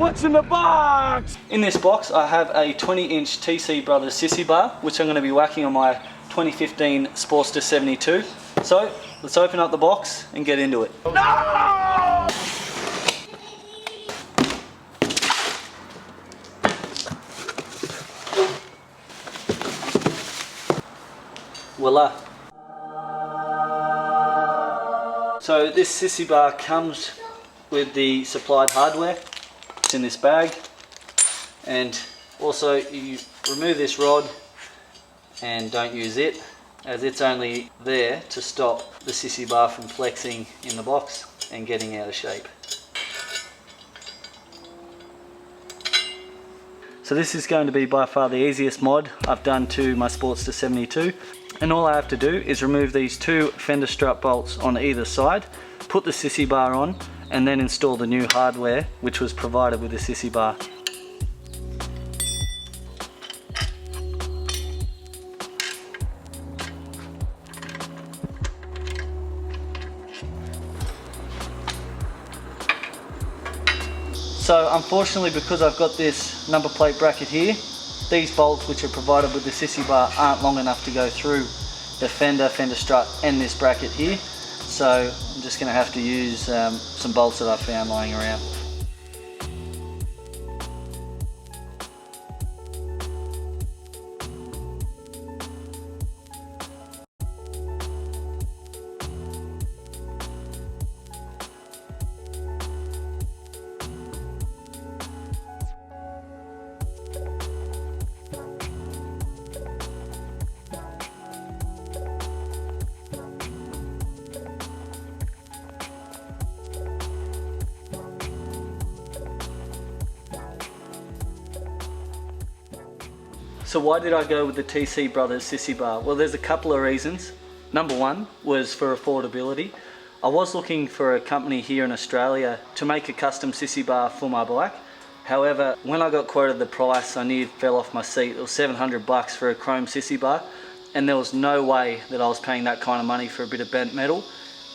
What's in the box? In this box I have a 20-inch TC Brothers sissy bar, which I'm going to be whacking on my 2015 Sportster 72. So let's open up the box and get into it. No! Voila. So this sissy bar comes with the supplied hardware. It's in this bag, and also you remove this rod and don't use it, as it's only there to stop the sissy bar from flexing in the box and getting out of shape. So this is going to be by far the easiest mod I've done to my Sportster 72, and all I have to do is remove these two fender strut bolts on either side, put the sissy bar on, and then install the new hardware which was provided with the sissy bar. So unfortunately, because I've got this number plate bracket here, these bolts which are provided with the sissy bar aren't long enough to go through the fender strut and this bracket here. So I'm just going to have to use some bolts that I found lying around. So why did I go with the TC Brothers sissy bar? Well, there's a couple of reasons. Number one was for affordability. I was looking for a company here in Australia to make a custom sissy bar for my bike. However, when I got quoted the price, I nearly fell off my seat. It was $700 for a chrome sissy bar, and there was no way that I was paying that kind of money for a bit of bent metal.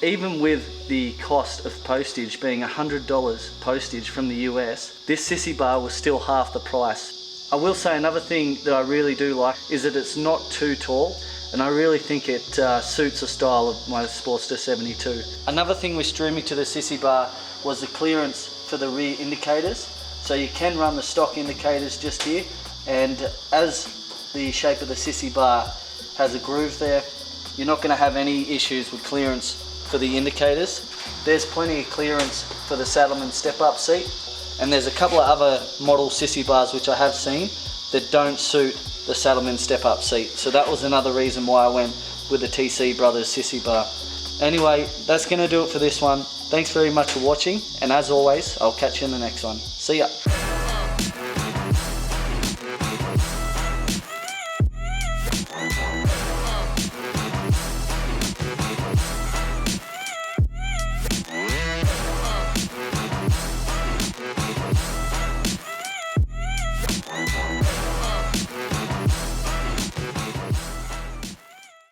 Even with the cost of postage being $100 postage from the US, this sissy bar was still half the price. I will say another thing that I really do like is that it's not too tall, and I really think it suits the style of my Sportster 72. Another thing which drew me to the sissy bar was the clearance for the rear indicators. So you can run the stock indicators just here, and as the shape of the sissy bar has a groove there, you're not going to have any issues with clearance for the indicators. There's plenty of clearance for the Saddlemen step-up seat. And there's a couple of other model sissy bars which I have seen that don't suit the Saddlemen step-up seat. So that was another reason why I went with the TC Brothers sissy bar. Anyway, that's going to do it for this one. Thanks very much for watching, and as always, I'll catch you in the next one. See ya.